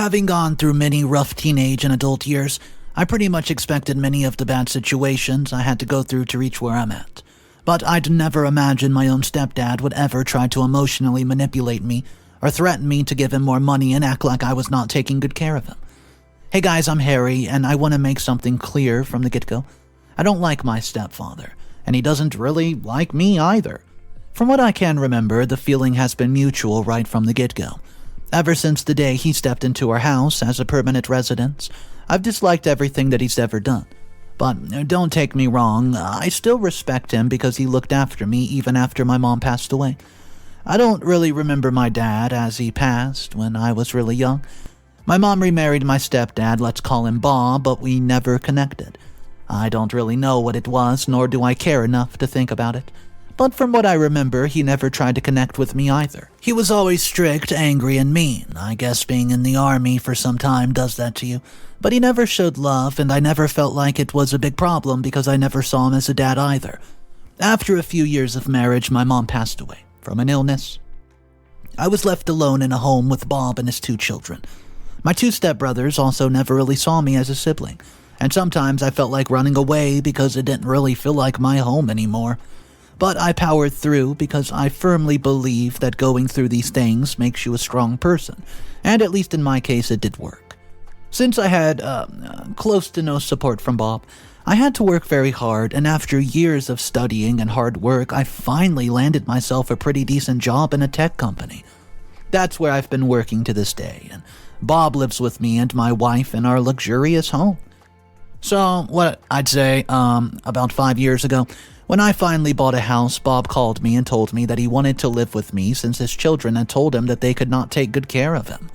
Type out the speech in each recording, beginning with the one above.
Having gone through many rough teenage and adult years, I pretty much expected many of the bad situations I had to go through to reach where I'm at. But I'd never imagined my own stepdad would ever try to emotionally manipulate me or threaten me to give him more money and act like I was not taking good care of him. Hey guys, I'm Harry, and I want to make something clear from the get-go. I don't like my stepfather, and he doesn't really like me either. From what I can remember, the feeling has been mutual right from the get-go. Ever since the day he stepped into our house as a permanent residence, I've disliked everything that he's ever done. But don't take me wrong, I still respect him because he looked after me even after my mom passed away. I don't really remember my dad as he passed when I was really young. My mom remarried my stepdad, let's call him Bob, but we never connected. I don't really know what it was, nor do I care enough to think about it. But from what I remember, he never tried to connect with me either. He was always strict, angry, and mean. I guess being in the army for some time does that to you. But he never showed love, and I never felt like it was a big problem because I never saw him as a dad either. After a few years of marriage, my mom passed away from an illness. I was left alone in a home with Bob and his 2 children. My 2 stepbrothers also never really saw me as a sibling, and sometimes I felt like running away because it didn't really feel like my home anymore. But I powered through because I firmly believe that going through these things makes you a strong person, and at least in my case it did work. Since I had close to no support from Bob, I had to work very hard, and after years of studying and hard work, I finally landed myself a pretty decent job in a tech company. That's where I've been working to this day, and Bob lives with me and my wife in our luxurious home. So, what I'd say, about 5 years ago, when I finally bought a house, Bob called me and told me that he wanted to live with me since his children had told him that they could not take good care of him.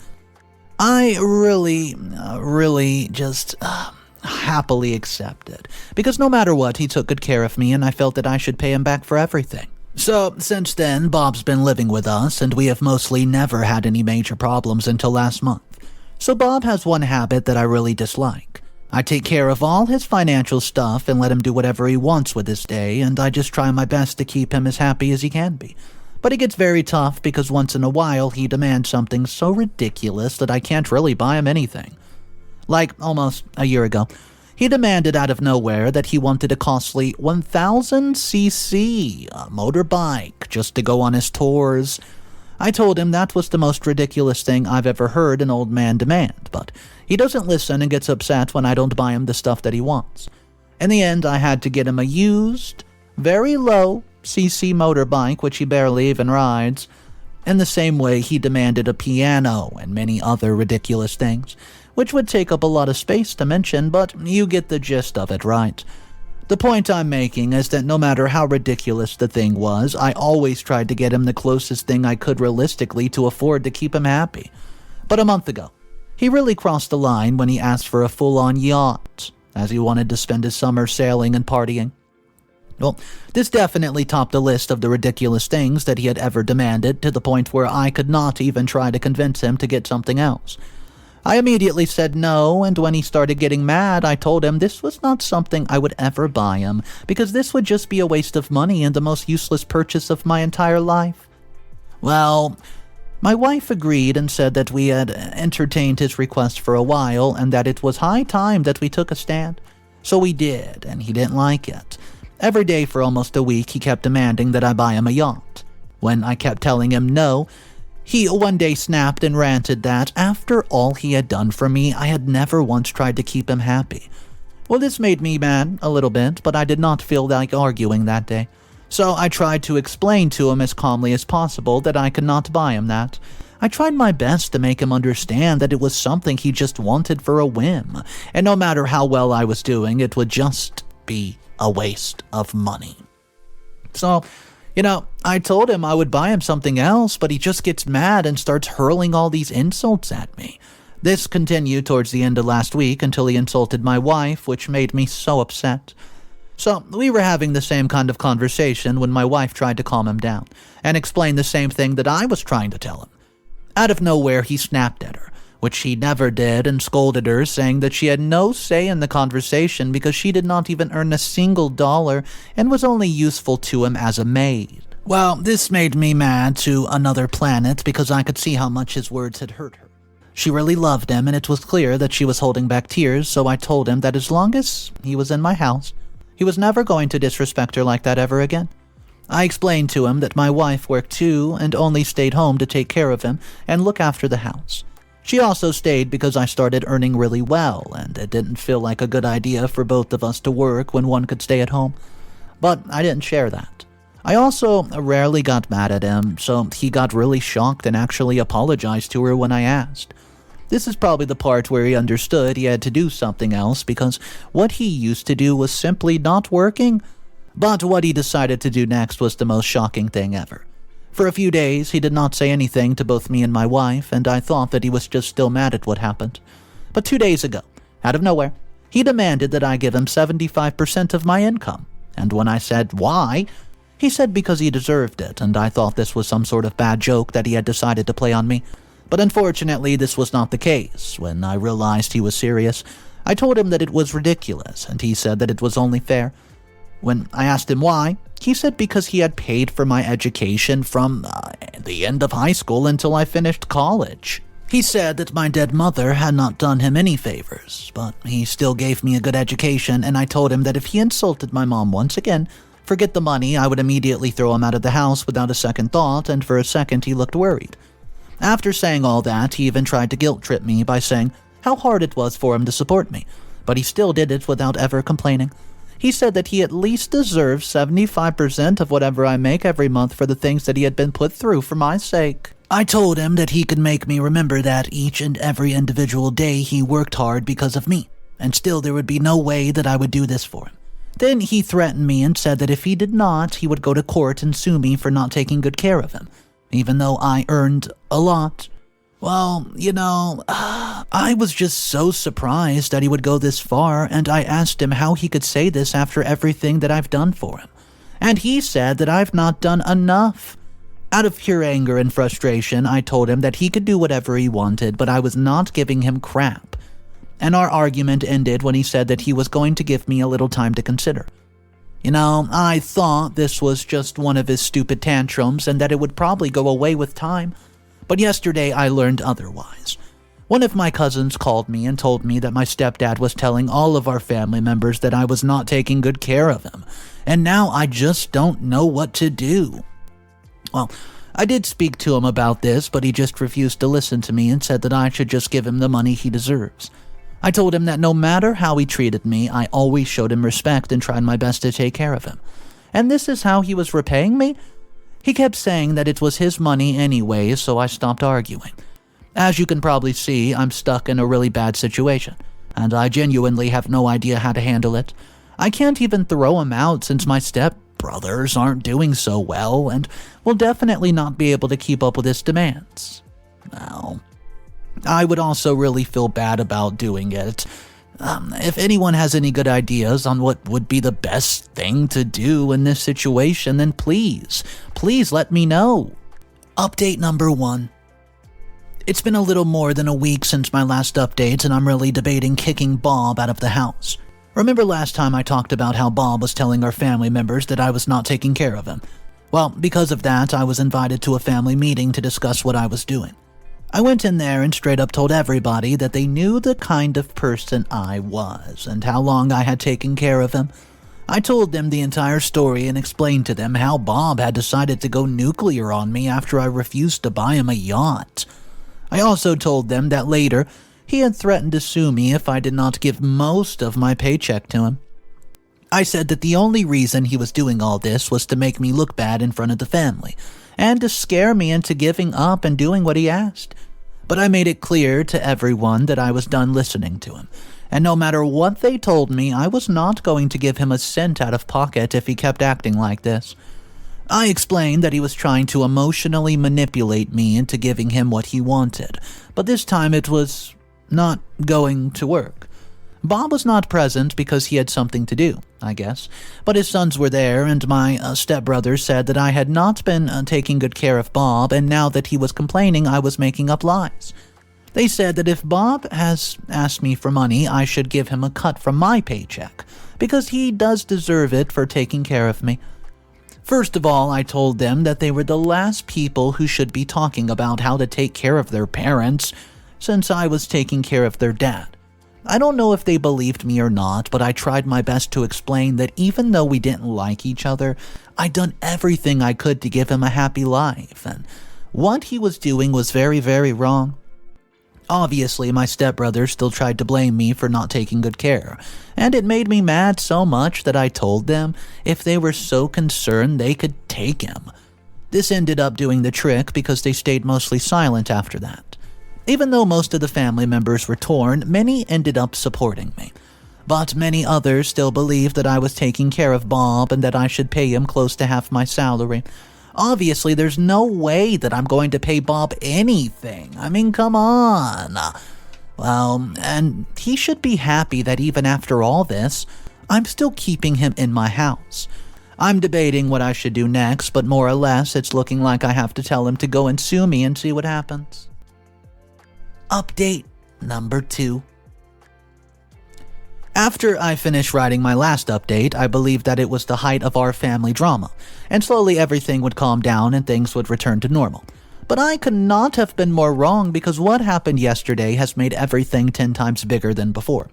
I really just happily accepted, because no matter what, he took good care of me and I felt that I should pay him back for everything. So, since then, Bob's been living with us, and we have mostly never had any major problems until last month. So Bob has one habit that I really dislike. I take care of all his financial stuff and let him do whatever he wants with his day, and I just try my best to keep him as happy as he can be. But it gets very tough because once in a while he demands something so ridiculous that I can't really buy him anything. Like almost a year ago, he demanded out of nowhere that he wanted a costly 1000cc motorbike just to go on his tours. I told him that was the most ridiculous thing I've ever heard an old man demand, but he doesn't listen and gets upset when I don't buy him the stuff that he wants. In the end, I had to get him a used, very low cc motorbike, which he barely even rides. In the same way, he demanded a piano and many other ridiculous things, which would take up a lot of space to mention, but you get the gist of it, right? The point I'm making is that no matter how ridiculous the thing was, I always tried to get him the closest thing I could realistically to afford to keep him happy. But a month ago, he really crossed the line when he asked for a full-on yacht, as he wanted to spend his summer sailing and partying. Well, this definitely topped the list of the ridiculous things that he had ever demanded, to the point where I could not even try to convince him to get something else. I immediately said no, and when he started getting mad, I told him this was not something I would ever buy him, because this would just be a waste of money and the most useless purchase of my entire life. Well, my wife agreed and said that we had entertained his request for a while and that it was high time that we took a stand. So we did, and he didn't like it. Every day for almost a week, he kept demanding that I buy him a yacht. When I kept telling him no, he one day snapped and ranted that, after all he had done for me, I had never once tried to keep him happy. Well, this made me mad a little bit, but I did not feel like arguing that day. So I tried to explain to him as calmly as possible that I could not buy him that. I tried my best to make him understand that it was something he just wanted for a whim, and no matter how well I was doing, it would just be a waste of money. So, I told him I would buy him something else, but he just gets mad and starts hurling all these insults at me. This continued towards the end of last week until he insulted my wife, which made me so upset. So, we were having the same kind of conversation when my wife tried to calm him down and explain the same thing that I was trying to tell him. Out of nowhere, he snapped at her, which he never did, and scolded her, saying that she had no say in the conversation because she did not even earn a single dollar and was only useful to him as a maid. Well, this made me mad to another planet because I could see how much his words had hurt her. She really loved him, and it was clear that she was holding back tears, so I told him that as long as he was in my house, he was never going to disrespect her like that ever again. I explained to him that my wife worked too and only stayed home to take care of him and look after the house. She also stayed because I started earning really well, and it didn't feel like a good idea for both of us to work when one could stay at home. But I didn't share that. I also rarely got mad at him, so he got really shocked and actually apologized to her when I asked. This is probably the part where he understood he had to do something else because what he used to do was simply not working. But what he decided to do next was the most shocking thing ever. For a few days, he did not say anything to both me and my wife, and I thought that he was just still mad at what happened. But 2 days ago, out of nowhere, he demanded that I give him 75% of my income. And when I said, why? He said because he deserved it, and I thought this was some sort of bad joke that he had decided to play on me. But unfortunately, this was not the case. When I realized he was serious, I told him that it was ridiculous, and he said that it was only fair. When I asked him why, he said because he had paid for my education from the end of high school until I finished college. He said that my dead mother had not done him any favors, but he still gave me a good education, and I told him that if he insulted my mom once again, forget the money, I would immediately throw him out of the house without a second thought, and for a second he looked worried. After saying all that, he even tried to guilt-trip me by saying how hard it was for him to support me, but he still did it without ever complaining. He said that he at least deserves 75% of whatever I make every month for the things that he had been put through for my sake. I told him that he could make me remember that each and every individual day he worked hard because of me, and still there would be no way that I would do this for him. Then he threatened me and said that if he did not, he would go to court and sue me for not taking good care of him, even though I earned a lot. Well, I was just so surprised that he would go this far, and I asked him how he could say this after everything that I've done for him. And he said that I've not done enough. Out of pure anger and frustration, I told him that he could do whatever he wanted, but I was not giving him crap. And our argument ended when he said that he was going to give me a little time to consider. I thought this was just one of his stupid tantrums and that it would probably go away with time. But yesterday I learned otherwise. One of my cousins called me and told me that my stepdad was telling all of our family members that I was not taking good care of him, and now I just don't know what to do. Well, I did speak to him about this, but he just refused to listen to me and said that I should just give him the money he deserves. I told him that no matter how he treated me, I always showed him respect and tried my best to take care of him. And this is how he was repaying me? He kept saying that it was his money anyway, so I stopped arguing. As you can probably see, I'm stuck in a really bad situation, and I genuinely have no idea how to handle it. I can't even throw him out since my stepbrothers aren't doing so well and will definitely not be able to keep up with his demands. Well, I would also really feel bad about doing it. If anyone has any good ideas on what would be the best thing to do in this situation, then please let me know. Update number 1. It's been a little more than a week since my last update, and I'm really debating kicking Bob out of the house. Remember last time I talked about how Bob was telling our family members that I was not taking care of him? Well, because of that, I was invited to a family meeting to discuss what I was doing. I went in there and straight up told everybody that they knew the kind of person I was and how long I had taken care of him. I told them the entire story and explained to them how Bob had decided to go nuclear on me after I refused to buy him a yacht. I also told them that later he had threatened to sue me if I did not give most of my paycheck to him. I said that the only reason he was doing all this was to make me look bad in front of the family and to scare me into giving up and doing what he asked. But I made it clear to everyone that I was done listening to him, and no matter what they told me, I was not going to give him a cent out of pocket if he kept acting like this. I explained that he was trying to emotionally manipulate me into giving him what he wanted, but this time it was not going to work. Bob was not present because he had something to do, I guess, but his sons were there, and my stepbrother said that I had not been taking good care of Bob, and now that he was complaining, I was making up lies. They said that if Bob has asked me for money, I should give him a cut from my paycheck, because he does deserve it for taking care of me. First of all, I told them that they were the last people who should be talking about how to take care of their parents. since I was taking care of their dad. I don't know if they believed me or not, but I tried my best to explain that even though we didn't like each other, I'd done everything I could to give him a happy life, and what he was doing was very, very wrong. Obviously, my stepbrother still tried to blame me for not taking good care, and it made me mad so much that I told them if they were so concerned they could take him. This ended up doing the trick because they stayed mostly silent after that. Even though most of the family members were torn, many ended up supporting me. But many others still believed that I was taking care of Bob and that I should pay him close to half my salary. Obviously, there's no way that I'm going to pay Bob anything. I mean, come on. Well, and he should be happy that even after all this, I'm still keeping him in my house. I'm debating what I should do next, but more or less, it's looking like I have to tell him to go and sue me and see what happens. Update number 2. After I finished writing my last update, I believed that it was the height of our family drama, and slowly everything would calm down and things would return to normal. But I could not have been more wrong because what happened yesterday has made everything 10 times bigger than before.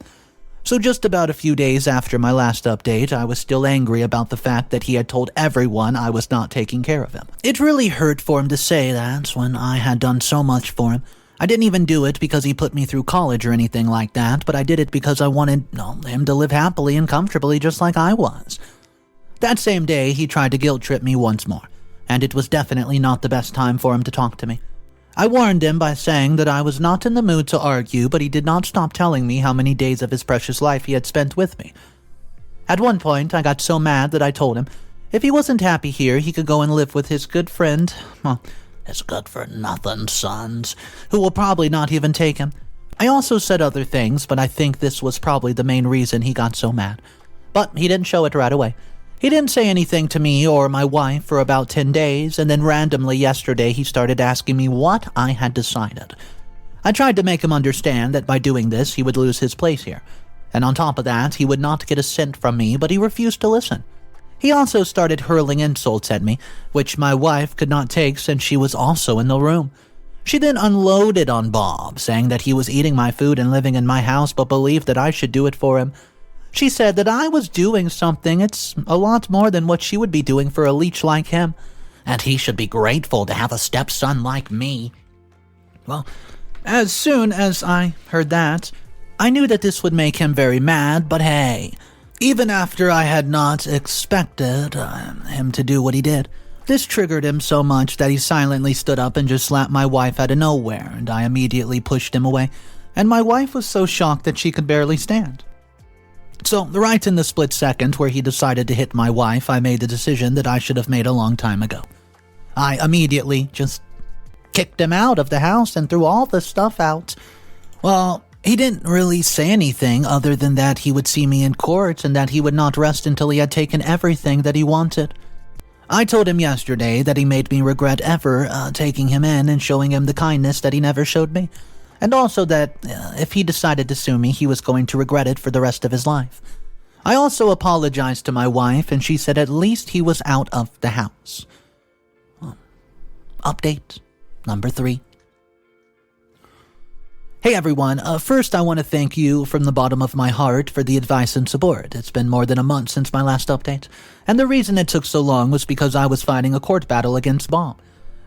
So just about a few days after my last update, I was still angry about the fact that he had told everyone I was not taking care of him. It really hurt for him to say that when I had done so much for him. I didn't even do it because he put me through college or anything like that, but I did it because I wanted him to live happily and comfortably just like I was. That same day, he tried to guilt trip me once more, and it was definitely not the best time for him to talk to me. I warned him by saying that I was not in the mood to argue, but he did not stop telling me how many days of his precious life he had spent with me. At one point, I got so mad that I told him if he wasn't happy here, he could go and live with his good friend, his good-for-nothing sons, who will probably not even take him. I also said other things, but I think this was probably the main reason he got so mad. But he didn't show it right away. He didn't say anything to me or my wife for about 10 days, and then randomly yesterday he started asking me what I had decided. I tried to make him understand that by doing this he would lose his place here, and on top of that he would not get a cent from me, but he refused to listen. He also started hurling insults at me, which my wife could not take since she was also in the room. She then unloaded on Bob, saying that he was eating my food and living in my house but believed that I should do it for him. She said that I was doing something it's a lot more than what she would be doing for a leech like him, and he should be grateful to have a stepson like me. Well, as soon as I heard that, I knew that this would make him very mad, but hey, even after I had not expected him to do what he did, this triggered him so much that he silently stood up and just slapped my wife out of nowhere, and I immediately pushed him away, and my wife was so shocked that she could barely stand. So, right in the split second where he decided to hit my wife, I made the decision that I should have made a long time ago. I immediately just kicked him out of the house and threw all the stuff out. Well, he didn't really say anything other than that he would see me in court and that he would not rest until he had taken everything that he wanted. I told him yesterday that he made me regret ever taking him in and showing him the kindness that he never showed me, and also that if he decided to sue me, he was going to regret it for the rest of his life. I also apologized to my wife, and she said at least he was out of the house. Update number 3. Hey everyone, first I want to thank you from the bottom of my heart for the advice and support. It's been more than a month since my last update, and the reason it took so long was because I was fighting a court battle against Bob.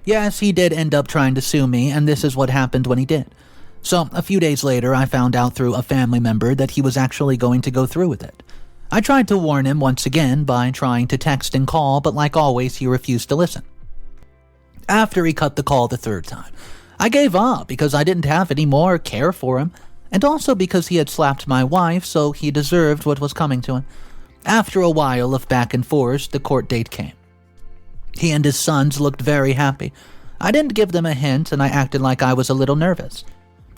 Yes, he did end up trying to sue me, and this is what happened when he did. So, a few days later, I found out through a family member that he was actually going to go through with it. I tried to warn him once again by trying to text and call, but like always, he refused to listen. After he cut the call the third time, I gave up because I didn't have any more care for him, and also because he had slapped my wife, so he deserved what was coming to him. After a while of back and forth, the court date came. He and his sons looked very happy. I didn't give them a hint, and I acted like I was a little nervous.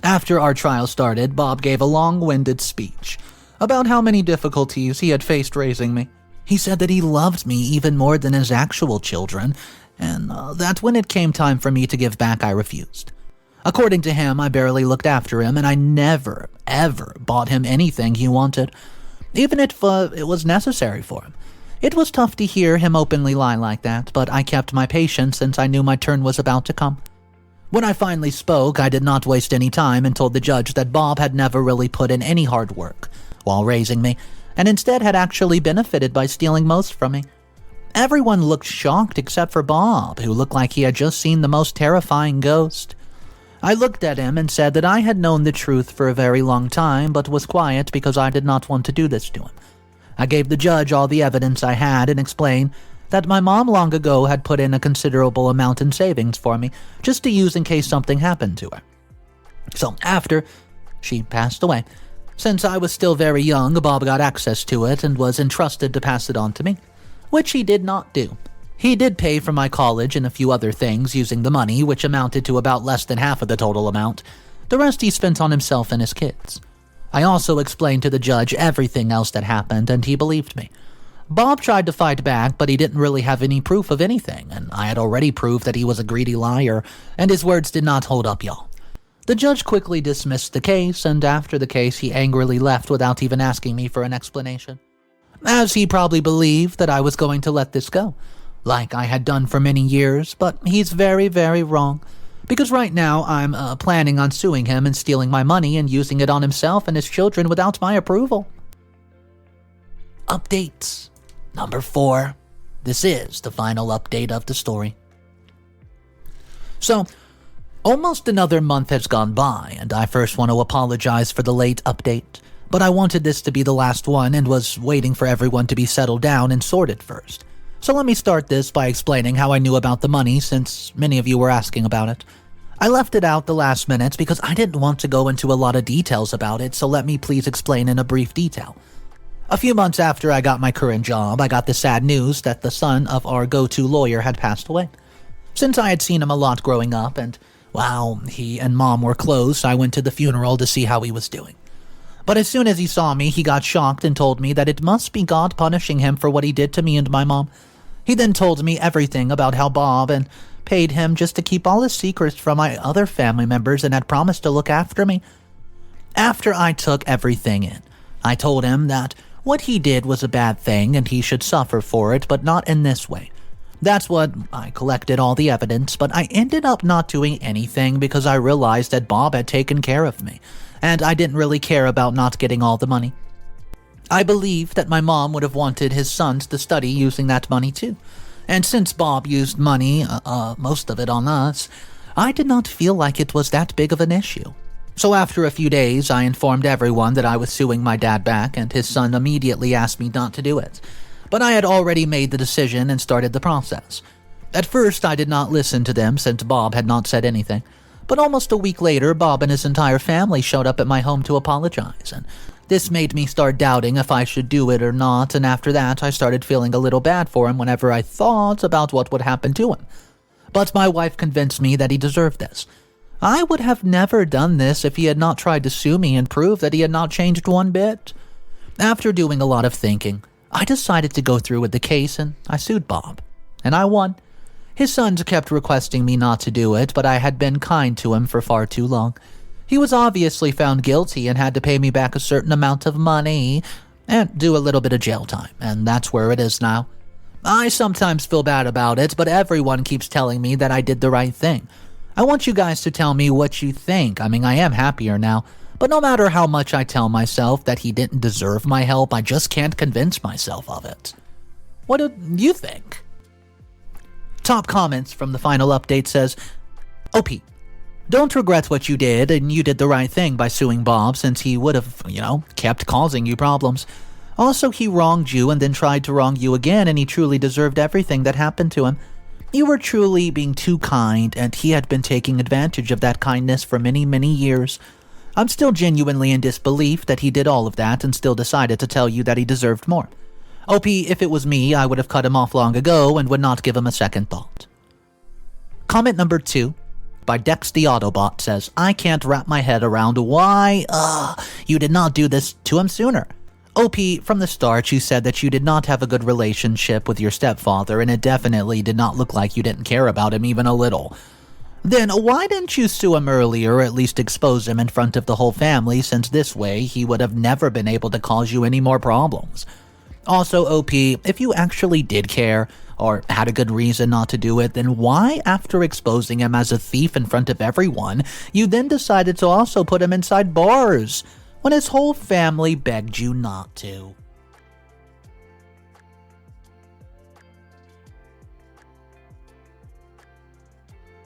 After our trial started, Bob gave a long-winded speech about how many difficulties he had faced raising me. He said that he loved me even more than his actual children, and that when it came time for me to give back, I refused. According to him, I barely looked after him, and I never, ever bought him anything he wanted, even if it was necessary for him. It was tough to hear him openly lie like that, but I kept my patience since I knew my turn was about to come. When I finally spoke, I did not waste any time and told the judge that Bob had never really put in any hard work while raising me, and instead had actually benefited by stealing most from me. Everyone looked shocked except for Bob, who looked like he had just seen the most terrifying ghost. I looked at him and said that I had known the truth for a very long time, but was quiet because I did not want to do this to him. I gave the judge all the evidence I had and explained that my mom long ago had put in a considerable amount in savings for me, just to use in case something happened to her. So after she passed away, since I was still very young, Bob got access to it and was entrusted to pass it on to me, which he did not do. He did pay for my college and a few other things using the money, which amounted to about less than half of the total amount. The rest he spent on himself and his kids. I also explained to the judge everything else that happened, and he believed me. Bob tried to fight back, but he didn't really have any proof of anything, and I had already proved that he was a greedy liar, and his words did not hold up, y'all. The judge quickly dismissed the case, and after the case, he angrily left without even asking me for an explanation. As he probably believed that I was going to let this go, like I had done for many years, but he's very, very wrong. Because right now, I'm planning on suing him and stealing my money and using it on himself and his children without my approval. Updates. Number 4. This is the final update of the story. So, almost another month has gone by, and I first want to apologize for the late update. But I wanted this to be the last one and was waiting for everyone to be settled down and sorted first. So let me start this by explaining how I knew about the money, since many of you were asking about it. I left it out the last minute because I didn't want to go into a lot of details about it, so let me please explain in a brief detail. A few months after I got my current job, I got the sad news that the son of our go-to lawyer had passed away. Since I had seen him a lot growing up, and while he and Mom were close, I went to the funeral to see how he was doing. But as soon as he saw me, he got shocked and told me that it must be God punishing him for what he did to me and my mom. He then told me everything about how Bob and paid him just to keep all his secrets from my other family members and had promised to look after me. After I took everything in, I told him that what he did was a bad thing and he should suffer for it, but not in this way. That's what I collected all the evidence, but I ended up not doing anything because I realized that Bob had taken care of me, and I didn't really care about not getting all the money. I believe that my mom would have wanted his sons to study using that money too. And since Bob used money, most of it on us, I did not feel like it was that big of an issue. So after a few days, I informed everyone that I was suing my dad back, and his son immediately asked me not to do it. But I had already made the decision and started the process. At first, I did not listen to them since Bob had not said anything. But almost a week later, Bob and his entire family showed up at my home to apologize, and this made me start doubting if I should do it or not, and after that, I started feeling a little bad for him whenever I thought about what would happen to him. But my wife convinced me that he deserved this. I would have never done this if he had not tried to sue me and prove that he had not changed one bit. After doing a lot of thinking, I decided to go through with the case, and I sued Bob. And I won. His sons kept requesting me not to do it, but I had been kind to him for far too long. He was obviously found guilty and had to pay me back a certain amount of money and do a little bit of jail time, and that's where it is now. I sometimes feel bad about it, but everyone keeps telling me that I did the right thing. I want you guys to tell me what you think. I mean, I am happier now, but no matter how much I tell myself that he didn't deserve my help, I just can't convince myself of it. What do you think? Top comments from the final update says, OP, don't regret what you did, and you did the right thing by suing Bob since he would have, kept causing you problems. Also, he wronged you and then tried to wrong you again, and he truly deserved everything that happened to him. You were truly being too kind, and he had been taking advantage of that kindness for many, many years. I'm still genuinely in disbelief that he did all of that and still decided to tell you that he deserved more. OP, if it was me, I would have cut him off long ago and would not give him a second thought. Comment number 2 by Dex the Autobot says, I can't wrap my head around why, you did not do this to him sooner. OP, from the start you said that you did not have a good relationship with your stepfather, and it definitely did not look like you didn't care about him even a little. Then why didn't you sue him earlier, or at least expose him in front of the whole family, since this way he would have never been able to cause you any more problems? Also, OP, if you actually did care, or had a good reason not to do it, then why, after exposing him as a thief in front of everyone, you then decided to also put him inside bars, when his whole family begged you not to?